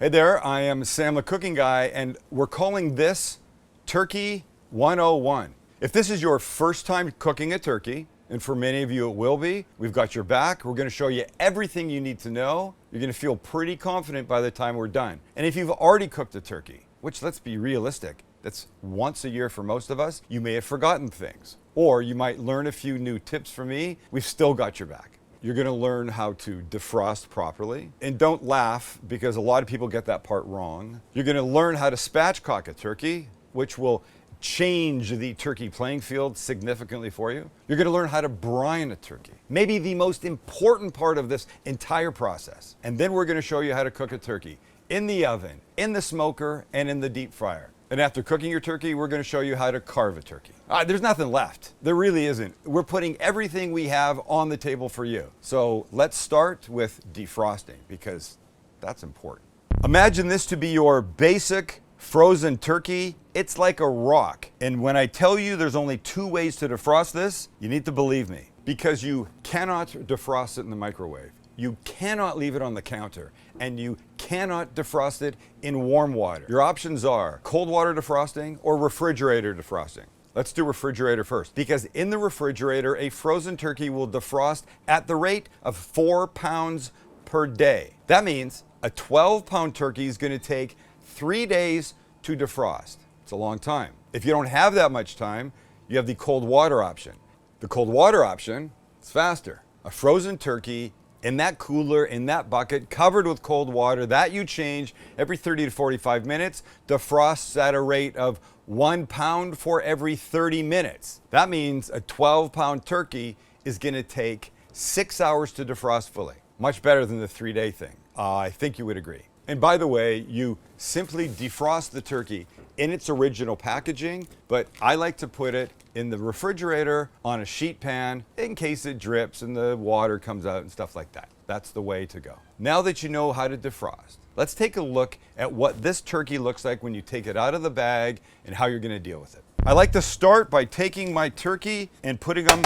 Hey there, I am Sam the Cooking Guy, and we're calling this Turkey 101. If this is your first time cooking a turkey, and for many of you it will be, we've got your back. We're going to show you everything you need to know. You're going to feel pretty confident by the time we're done. And if you've already cooked a turkey, which, let's be realistic, that's once a year for most of us, you may have forgotten things. Or you might learn a few new tips from me. We've still got your back. You're going to learn how to defrost properly. And don't laugh, because a lot of people get that part wrong. You're going to learn how to spatchcock a turkey, which will change the turkey playing field significantly for you. You're going to learn how to brine a turkey, maybe the most important part of this entire process. And then we're going to show you how to cook a turkey in the oven, in the smoker, and in the deep fryer. And after cooking your turkey, we're going to show you how to carve a turkey. There's nothing left. There really isn't. We're putting everything we have on the table for you. So let's start with defrosting, because that's important. Imagine this to be your basic frozen turkey. It's like a rock. And when I tell you there's only two ways to defrost this, you need to believe me, because you cannot defrost it in the microwave. You cannot leave it on the counter, and you cannot defrost it in warm water. Your options are cold water defrosting or refrigerator defrosting. Let's do refrigerator first, because in the refrigerator, a frozen turkey will defrost at the rate of 4 pounds per day. That means a 12-pound turkey is going to take 3 days to defrost. It's a long time. If you don't have that much time, you have the cold water option. The cold water option is faster. A frozen turkey in that cooler, in that bucket, covered with cold water that you change every 30 to 45 minutes, defrosts at a rate of 1 pound for every 30 minutes. That means a 12-pound turkey is going to take 6 hours to defrost fully. Much better than the 3-day thing. I think you would agree. And by the way, you simply defrost the turkey in its original packaging, but I like to put it in the refrigerator on a sheet pan in case it drips and the water comes out and stuff like that. That's the way to go. Now that you know how to defrost, let's take a look at what this turkey looks like when you take it out of the bag and how you're going to deal with it. I like to start by taking my turkey and putting them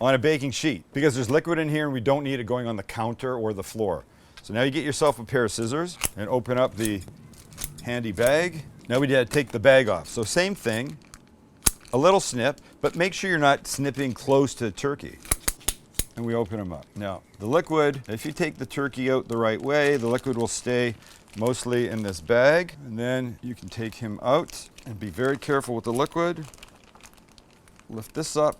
on a baking sheet, because there's liquid in here and we don't need it going on the counter or the floor. So now you get yourself a pair of scissors and open up the handy bag. Now we gotta take the bag off. So same thing, a little snip, but make sure you're not snipping close to the turkey. And we open them up. Now, the liquid, if you take the turkey out the right way, the liquid will stay mostly in this bag. And then you can take him out and be very careful with the liquid. Lift this up,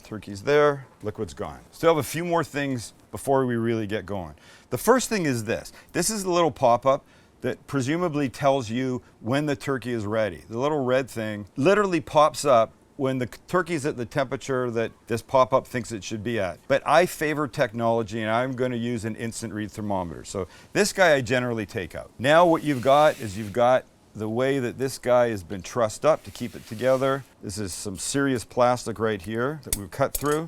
turkey's there, liquid's gone. Still have a few more things before we really get going. The first thing is this. This is the little pop-up that presumably tells you when the turkey is ready. The little red thing literally pops up when the turkey's at the temperature that this pop-up thinks it should be at. But I favor technology, and I'm going to use an instant read thermometer. So this guy I generally take out. Now what you've got is you've got the way that this guy has been trussed up to keep it together. This is some serious plastic right here that we've cut through.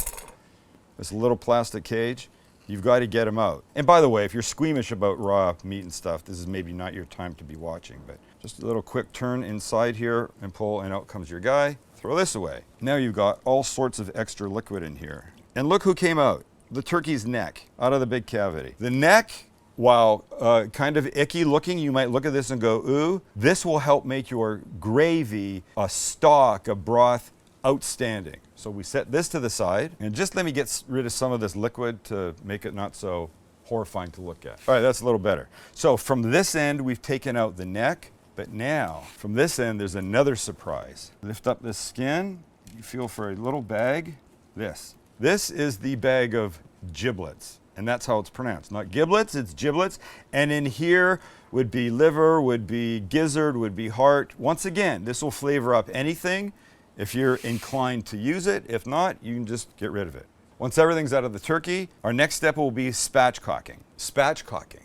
This little plastic cage. You've got to get them out. And by the way, if you're squeamish about raw meat and stuff, this is maybe not your time to be watching, but just a little quick turn inside here and pull, and out comes your guy. Throw this away. Now you've got all sorts of extra liquid in here. And look who came out. The turkey's neck, out of the big cavity. The neck, while kind of icky looking, you might look at this and go, ooh, this will help make your gravy, a stock, a broth, outstanding. So we set this to the side, and just let me get rid of some of this liquid to make it not so horrifying to look at. All right, that's a little better. So from this end, we've taken out the neck, but now from this end, there's another surprise. Lift up this skin, you feel for a little bag. This is the bag of giblets, and that's how it's pronounced. Not giblets, it's giblets, and in here would be liver, would be gizzard, would be heart. Once again, this will flavor up anything if you're inclined to use it. If not, you can just get rid of it. Once everything's out of the turkey, our next step will be spatchcocking. Spatchcocking,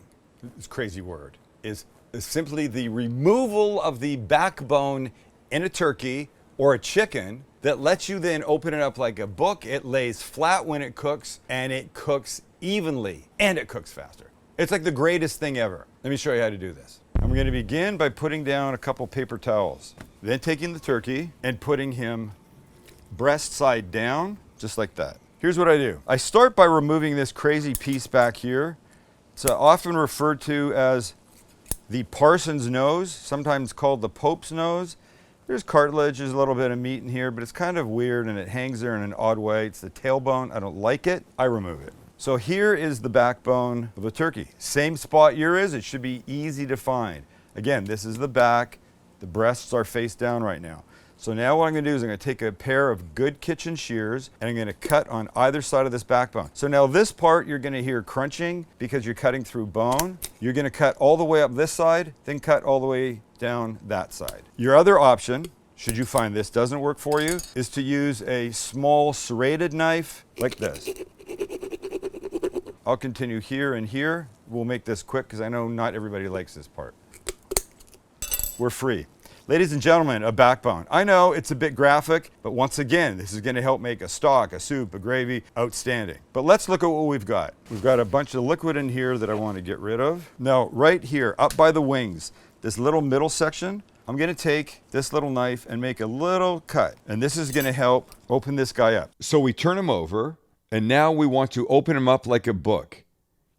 this crazy word, is simply the removal of the backbone in a turkey or a chicken that lets you then open it up like a book. It lays flat when it cooks, and it cooks evenly, and it cooks faster. It's like the greatest thing ever. Let me show you how to do this. I'm going to begin by putting down a couple paper towels, then taking the turkey and putting him breast side down, just like that. Here's what I do. I start by removing this crazy piece back here. It's often referred to as the parson's nose, sometimes called the Pope's nose. There's cartilage, there's a little bit of meat in here, but it's kind of weird and it hangs there in an odd way. It's the tailbone. I don't like it. I remove it. So here is the backbone of the turkey. Same spot here is. It should be easy to find. Again, this is the back. The breasts are face down right now. So now what I'm going to do is I'm going to take a pair of good kitchen shears and I'm going to cut on either side of this backbone. So now this part you're going to hear crunching because you're cutting through bone. You're going to cut all the way up this side, then cut all the way down that side. Your other option, should you find this doesn't work for you, is to use a small serrated knife like this. I'll continue here and here. We'll make this quick because I know not everybody likes this part. We're free. Ladies and gentlemen, a backbone. I know it's a bit graphic, but once again, this is going to help make a stock, a soup, a gravy outstanding. But let's look at what we've got. We've got a bunch of liquid in here that I want to get rid of. Now, right here, up by the wings, this little middle section, I'm going to take this little knife and make a little cut. And this is going to help open this guy up. So we turn him over, and now we want to open him up like a book.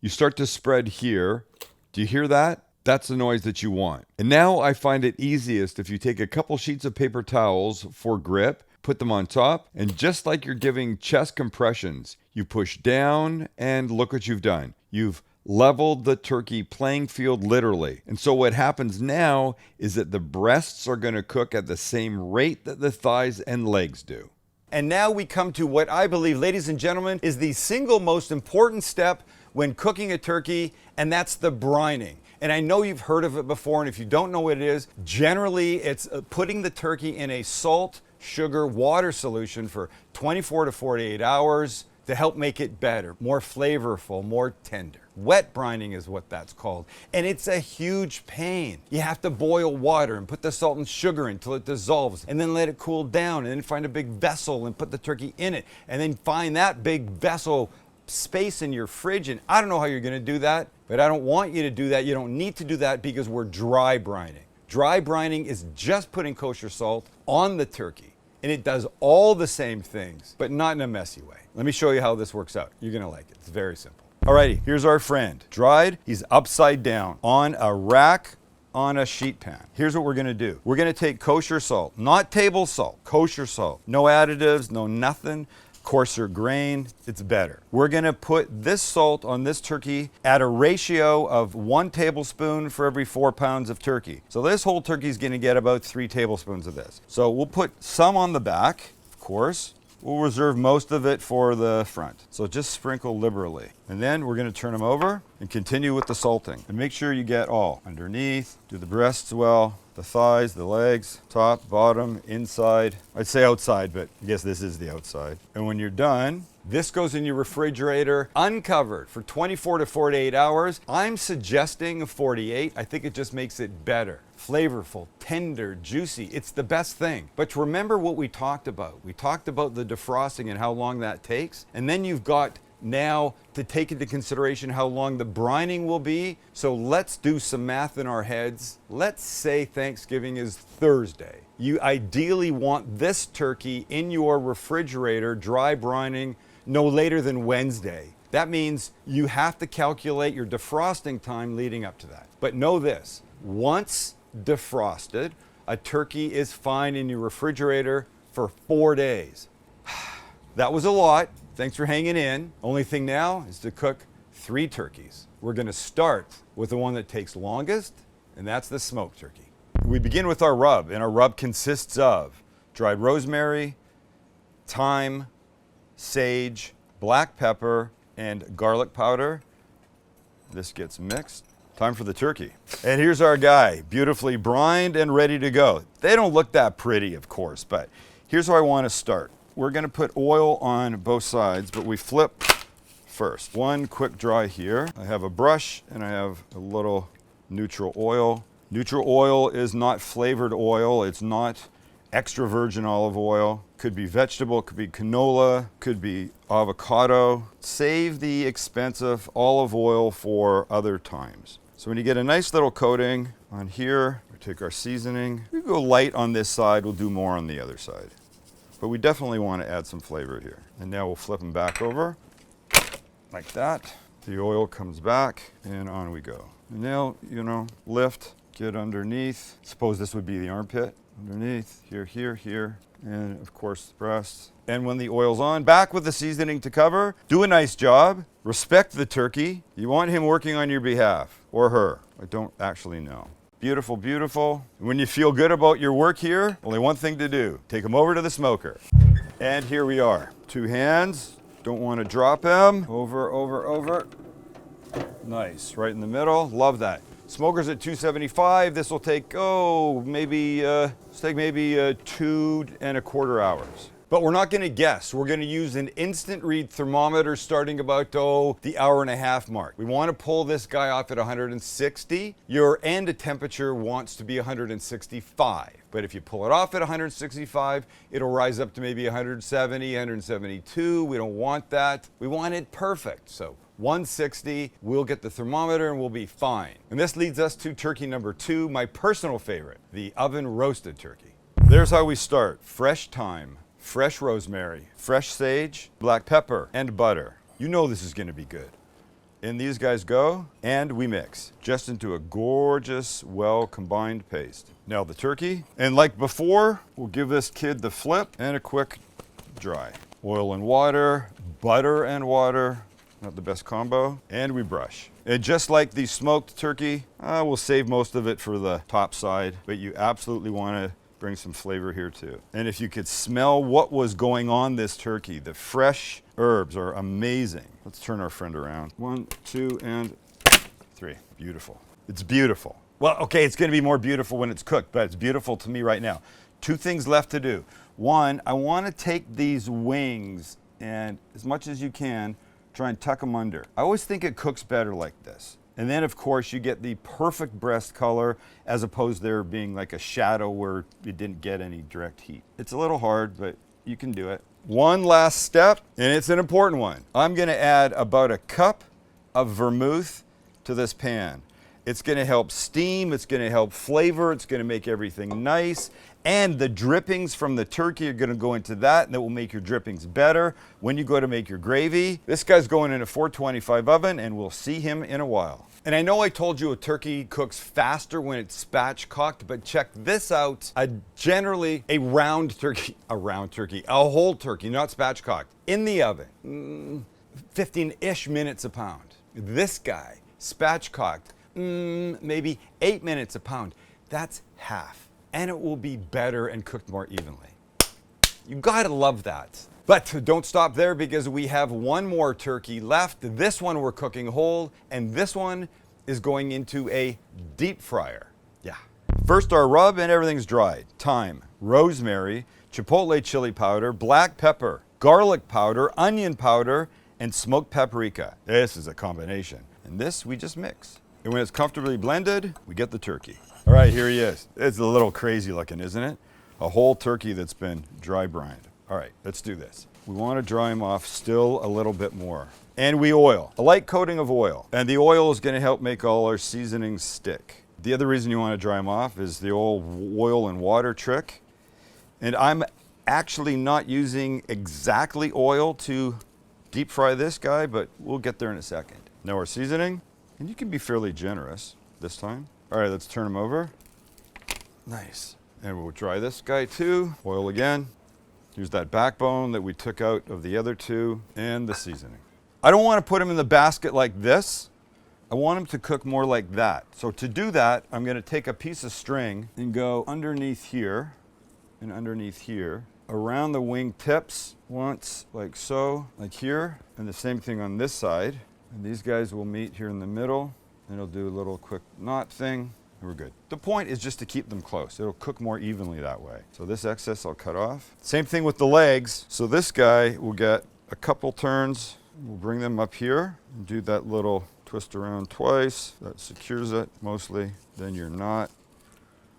You start to spread here. Do you hear that? That's the noise that you want. And now I find it easiest if you take a couple sheets of paper towels for grip, put them on top, and just like you're giving chest compressions, you push down and look what you've done. You've leveled the turkey playing field literally. And so what happens now is that the breasts are going to cook at the same rate that the thighs and legs do. And now we come to what I believe, ladies and gentlemen, is the single most important step when cooking a turkey, and that's the brining. And I know you've heard of it before, and if you don't know what it is, generally it's putting the turkey in a salt, sugar, water solution for 24 to 48 hours to help make it better, more flavorful, more tender. Wet brining is what that's called. And it's a huge pain. You have to boil water and put the salt and sugar in until it dissolves, and then let it cool down, and then find a big vessel and put the turkey in it, and then find that big vessel space in your fridge. And I don't know how you're going to do that, but I don't want you to do that. You don't need to do that because we're dry brining. Dry brining is just putting kosher salt on the turkey, and it does all the same things, but not in a messy way. Let me show you how this works out. You're going to like it. It's very simple. Alrighty, here's our friend. Dried, he's upside down on a rack on a sheet pan. Here's what we're going to do. We're going to take kosher salt, not table salt, kosher salt. No additives, no nothing. Coarser grain, it's better. We're going to put this salt on this turkey at a ratio of 1 tablespoon for every 4 pounds of turkey. So this whole turkey is going to get about 3 tablespoons of this. So we'll put some on the back, of course. We'll reserve most of it for the front. So just sprinkle liberally. And then we're going to turn them over and continue with the salting. And make sure you get all underneath. Do the breasts well, the thighs, the legs, top, bottom, inside. I'd say outside, but I guess this is the outside. And when you're done, this goes in your refrigerator uncovered for 24 to 48 hours. I'm suggesting 48. I think it just makes it better. Flavorful, tender, juicy. It's the best thing. But remember what we talked about. We talked about the defrosting and how long that takes. And then you've got now to take into consideration how long the brining will be. So let's do some math in our heads. Let's say Thanksgiving is Thursday. You ideally want this turkey in your refrigerator, dry brining, no later than Wednesday. That means you have to calculate your defrosting time leading up to that. But know this, once defrosted, a turkey is fine in your refrigerator for 4 days. That was a lot. Thanks for hanging in. Only thing now is to cook 3 turkeys. We're going to start with the one that takes longest, and that's the smoked turkey. We begin with our rub, and our rub consists of dried rosemary, thyme, sage, black pepper, and garlic powder. This gets mixed. Time for the turkey. And here's our guy, beautifully brined and ready to go. They don't look that pretty, of course, but here's how I want to start. We're going to put oil on both sides, but we flip first. One quick dry here. I have a brush and I have a little neutral oil. Neutral oil is not flavored oil. It's not extra virgin olive oil. Could be vegetable, could be canola, could be avocado. Save the expensive olive oil for other times. So when you get a nice little coating on here, we take our seasoning. We go light on this side, we'll do more on the other side. But we definitely want to add some flavor here. And now we'll flip them back over, like that. The oil comes back and on we go. And now, lift, get underneath. Suppose this would be the armpit. Underneath, here, here, here, and of course the breast. And when the oil's on, back with the seasoning to cover. Do a nice job. Respect the turkey. You want him working on your behalf, or her. I don't actually know. Beautiful, beautiful. When you feel good about your work here, only one thing to do. Take them over to the smoker. And here we are. 2 hands. Don't want to drop them. Over, over, over. Nice, right in the middle. Love that. Smoker's at 275. This will take, maybe 2.25 hours. But we're not going to guess. We're going to use an instant read thermometer starting about, the hour-and-a-half mark. We want to pull this guy off at 160. Your end temperature wants to be 165. But if you pull it off at 165, it'll rise up to maybe 170, 172. We don't want that. We want it perfect. So 160, we'll get the thermometer and we'll be fine. And this leads us to turkey number 2, my personal favorite, the oven roasted turkey. There's how we start. Fresh thyme, fresh rosemary, fresh sage, black pepper, and butter. You know this is going to be good. In these guys go, and we mix just into a gorgeous, well-combined paste. Now the turkey, and like before, we'll give this kid the flip and a quick dry. Oil and water, butter and water, not the best combo, and we brush. And just like the smoked turkey, we'll save most of it for the top side, but you absolutely want to bring some flavor here too. And if you could smell what was going on this turkey, the fresh herbs are amazing. Let's turn our friend around. 1, 2, and 3. Beautiful. It's beautiful. Well, okay, it's going to be more beautiful when it's cooked, but it's beautiful to me right now. 2 things left to do. 1, I want to take these wings and, as much as you can, try and tuck them under. I always think it cooks better like this. And then, of course, you get the perfect breast color as opposed to there being like a shadow where you didn't get any direct heat. It's a little hard, but you can do it. One last step, and it's an important one. I'm going to add about a cup of vermouth to this pan. It's going to help steam, it's going to help flavor, it's going to make everything nice, and the drippings from the turkey are going to go into that, and that will make your drippings better when you go to make your gravy. This guy's going in a 425 oven, and we'll see him in a while. And I know I told you a turkey cooks faster when it's spatchcocked, but check this out. Generally a round turkey, a whole turkey, not spatchcocked, in the oven, 15-ish minutes a pound. This guy, spatchcocked, maybe 8 minutes a pound. That's half. And it will be better and cooked more evenly. You gotta love that. But don't stop there, because we have one more turkey left. This one we're cooking whole, and this one is going into a deep fryer. Yeah. First our rub, and everything's dried. Thyme, rosemary, chipotle chili powder, black pepper, garlic powder, onion powder, and smoked paprika. This is a combination. And this we just mix. And when it's comfortably blended, we get the turkey. All right, here he is. It's a little crazy looking, isn't it? A whole turkey that's been dry brined. All right, let's do this. We want to dry him off still a little bit more. And we oil, a light coating of oil. And the oil is going to help make all our seasonings stick. The other reason you want to dry them off is the old oil and water trick. And I'm actually not using exactly oil to deep fry this guy, but we'll get there in a second. Now our seasoning, and you can be fairly generous this time. All right, let's turn him over. Nice. And we'll dry this guy too. Oil again. Here's that backbone that we took out of the other 2, and the seasoning. I don't want to put him in the basket like this. I want him to cook more like that. So to do that, I'm going to take a piece of string and go underneath here and underneath here, around the wing tips once, like so, like here, and the same thing on this side. And these guys will meet here in the middle, and it'll do a little quick knot thing, and we're good. The point is just to keep them close. It'll cook more evenly that way. So this excess I'll cut off. Same thing with the legs. So this guy will get a couple turns. We'll bring them up here and do that little twist around twice. That secures it mostly. Then your knot,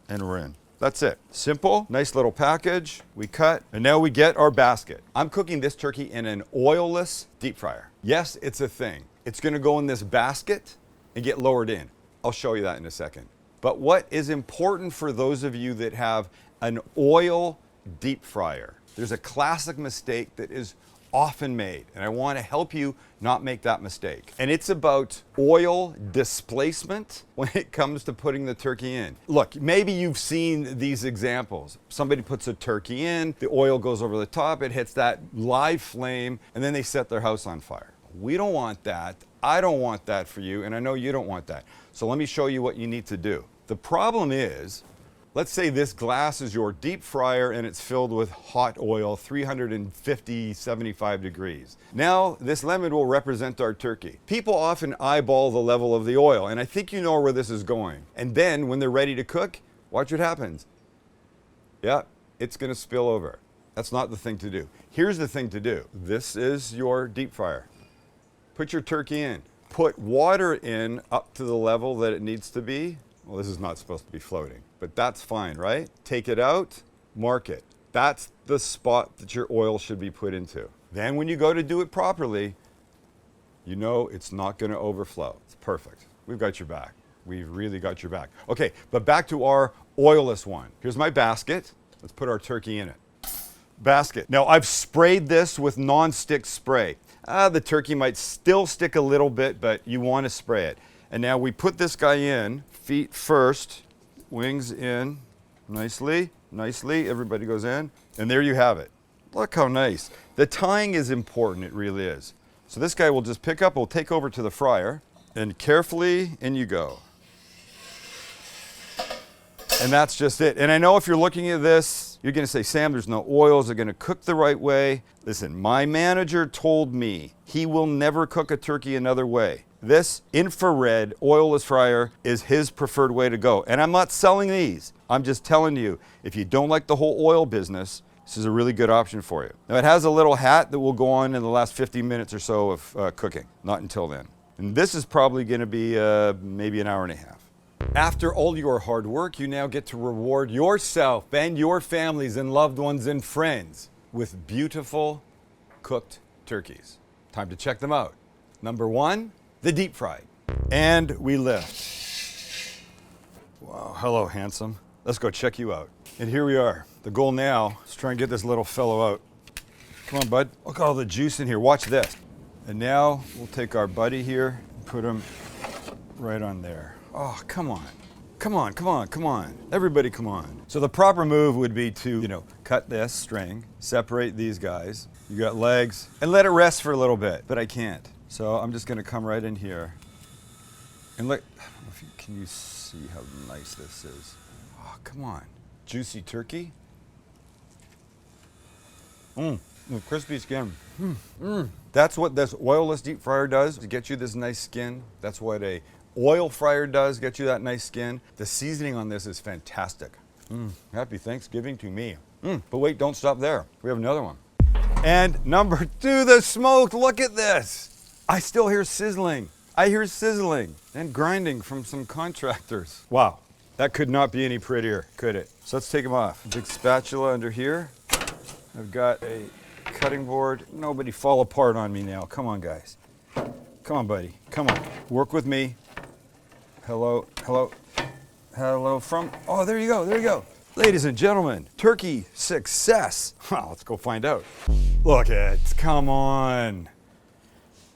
and we're in. That's it. Simple, nice little package. We cut, and now we get our basket. I'm cooking this turkey in an oilless deep fryer. Yes, it's a thing. It's gonna go in this basket and get lowered in. I'll show you that in a second. But what is important for those of you that have an oil deep fryer, there's a classic mistake that is often made, and I want to help you not make that mistake. And it's about oil displacement when it comes to putting the turkey in. Look, maybe you've seen these examples. Somebody puts a turkey in, the oil goes over the top, it hits that live flame, and then they set their house on fire. We don't want that. I don't want that for you, and I know you don't want that. So let me show you what you need to do. The problem is, let's say this glass is your deep fryer and it's filled with hot oil, 350, 75 degrees. Now, this lemon will represent our turkey. People often eyeball the level of the oil, and I think you know where this is going. And then, when they're ready to cook, watch what happens. Yeah, it's gonna spill over. That's not the thing to do. Here's the thing to do. This is your deep fryer. Put your turkey in. Put water in up to the level that it needs to be. Well, this is not supposed to be floating, but that's fine, right? Take it out, mark it. That's the spot that your oil should be put into. Then when you go to do it properly, you know it's not gonna overflow. It's perfect. We've got your back. We've really got your back. Okay, but back to our oilless one. Here's my basket. Let's put our turkey in it. Basket. Now I've sprayed this with non-stick spray. The turkey might still stick a little bit, but you want to spray it. And now we put this guy in, feet first, wings in, nicely, everybody goes in, and there you have it. Look how nice. The tying is important, it really is. So this guy will just pick up, we'll take over to the fryer, and carefully, in you go. And that's just it. And I know if you're looking at this, you're gonna say, Sam, there's no oils, they're gonna cook the right way. Listen, my manager told me he will never cook a turkey another way. This infrared oilless fryer is his preferred way to go. And I'm not selling these. I'm just telling you, if you don't like the whole oil business, this is a really good option for you. Now it has a little hat that will go on in the last 50 minutes or so of cooking, not until then. And this is probably gonna be maybe an hour and a half. After all your hard work, you now get to reward yourself and your families and loved ones and friends with beautiful cooked turkeys. Time to check them out. Number one, the deep fried. And we lift. Wow, hello, handsome. Let's go check you out. And here we are. The goal now is try and get this little fellow out. Come on, bud. Look at all the juice in here. Watch this. And now we'll take our buddy here and put him right on there. Oh, come on. Come on, come on, come on. Everybody come on. So the proper move would be to, cut this string, separate these guys. You got legs, and let it rest for a little bit, but I can't. So I'm just gonna come right in here. And look, can you see how nice this is? Oh, come on. Juicy turkey. Crispy skin. That's what this oilless deep fryer does, to get you this nice skin. That's what a oil fryer does, get you that nice skin. The seasoning on this is fantastic. Happy Thanksgiving to me. But wait, don't stop there. We have another one. And number two, the smoked. Look at this. I still hear sizzling. I hear sizzling and grinding from some contractors. Wow, that could not be any prettier, could it? So let's take them off. Big spatula under here. I've got a cutting board. Nobody fall apart on me now. Come on, guys. Come on, buddy. Come on. Work with me. Hello, hello, hello from, oh, there you go, there you go. Ladies and gentlemen, turkey success. Well, let's go find out. Look at it, come on.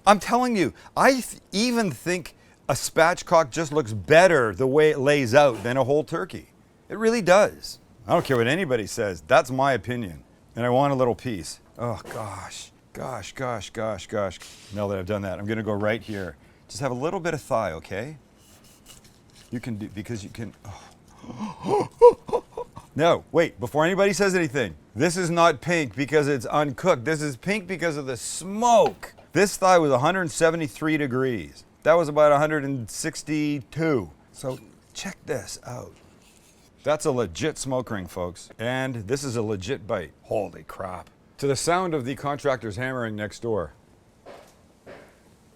I'm telling you, I even think a spatchcock just looks better the way it lays out than a whole turkey. It really does. I don't care what anybody says, that's my opinion. And I want a little piece. Oh gosh, gosh, gosh, gosh, gosh. Now that I've done that, I'm gonna go right here. Just have a little bit of thigh, okay? You can do, because you can, No, wait, before anybody says anything, this is not pink because it's uncooked. This is pink because of the smoke. This thigh was 173 degrees. That was about 162. So check this out. That's a legit smoke ring, folks. And this is a legit bite. Holy crap. To the sound of the contractors hammering next door.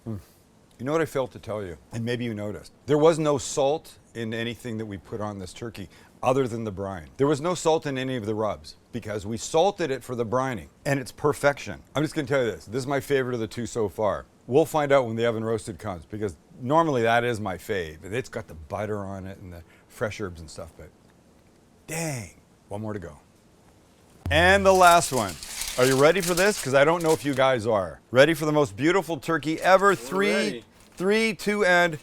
You know what I failed to tell you, and maybe you noticed. There was no salt in anything that we put on this turkey other than the brine. There was no salt in any of the rubs because we salted it for the brining, and it's perfection. I'm just gonna tell you this. This is my favorite of the two so far. We'll find out when the oven roasted comes because normally that is my fave. It's got the butter on it and the fresh herbs and stuff, but dang, one more to go. And the last one. Are you ready for this? Because I don't know if you guys are. Ready for the most beautiful turkey ever? Three, 2, and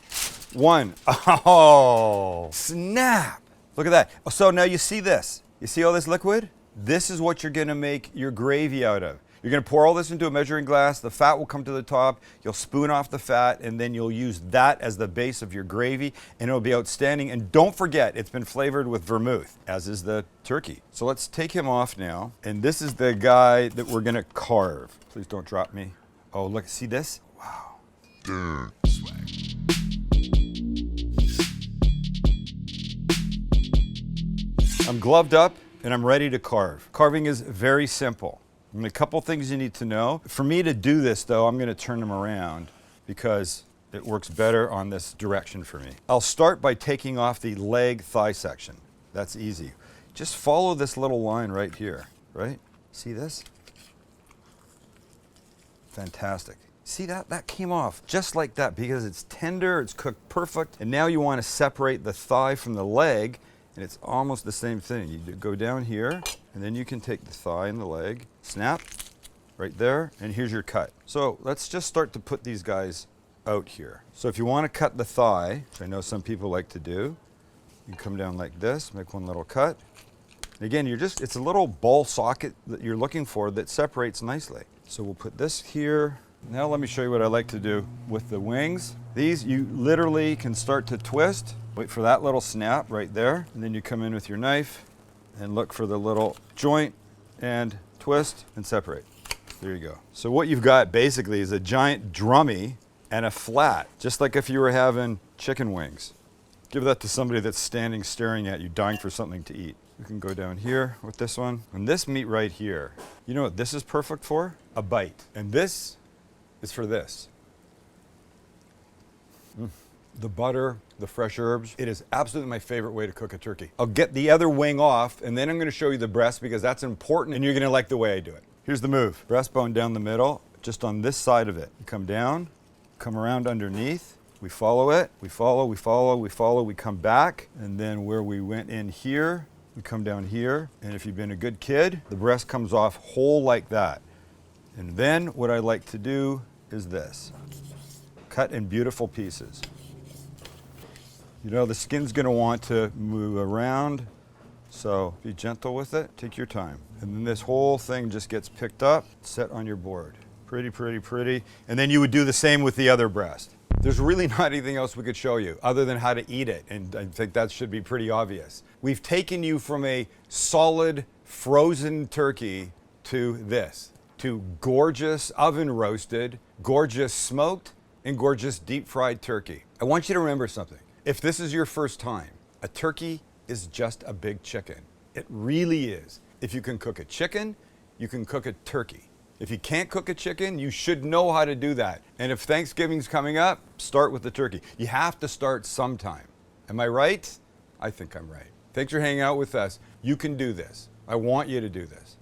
1. Oh, snap. Look at that. So now you see this. You see all this liquid? This is what you're gonna make your gravy out of. You're gonna pour all this into a measuring glass. The fat will come to the top. You'll spoon off the fat, and then you'll use that as the base of your gravy, and it'll be outstanding. And don't forget, it's been flavored with vermouth, as is the turkey. So let's take him off now. And this is the guy that we're gonna carve. Please don't drop me. Oh, look, see this? Wow. I'm gloved up and I'm ready to carve. Carving is very simple. And a couple things you need to know. For me to do this though, I'm gonna turn them around because it works better on this direction for me. I'll start by taking off the leg thigh section. That's easy. Just follow this little line right here, right? See this? Fantastic. See that? That came off just like that because it's tender, it's cooked perfect. And now you wanna separate the thigh from the leg, and it's almost the same thing. You go down here, and then you can take the thigh and the leg, snap, right there, and here's your cut. So let's just start to put these guys out here. So if you want to cut the thigh, which I know some people like to do, you come down like this, make one little cut. And again, it's a little ball socket that you're looking for that separates nicely. So we'll put this here. Now let me show you what I like to do with the wings. These, you literally can start to twist. Wait for that little snap right there, and then you come in with your knife and look for the little joint and twist and separate. There you go. So what you've got basically is a giant drummy and a flat, just like if you were having chicken wings. Give that to somebody that's standing staring at you, dying for something to eat. You can go down here with this one. And this meat right here, you know what this is perfect for? A bite. And this is for this. The butter, the fresh herbs. It is absolutely my favorite way to cook a turkey. I'll get the other wing off, and then I'm gonna show you the breast because that's important, and you're gonna like the way I do it. Here's the move. Breastbone down the middle, just on this side of it. You come down, come around underneath. We follow it, we follow, we follow, we follow, we come back, and then where we went in here, we come down here, and if you've been a good kid, the breast comes off whole like that. And then what I like to do is this. Cut in beautiful pieces. You know, the skin's gonna want to move around, so be gentle with it, take your time. And then this whole thing just gets picked up, set on your board. Pretty, pretty, pretty. And then you would do the same with the other breast. There's really not anything else we could show you other than how to eat it, and I think that should be pretty obvious. We've taken you from a solid frozen turkey to this, to gorgeous oven roasted, gorgeous smoked, and gorgeous deep fried turkey. I want you to remember something. If this is your first time, a turkey is just a big chicken. It really is. If you can cook a chicken, you can cook a turkey. If you can't cook a chicken, you should know how to do that. And if Thanksgiving's coming up, start with the turkey. You have to start sometime. Am I right? I think I'm right. Thanks for hanging out with us. You can do this. I want you to do this.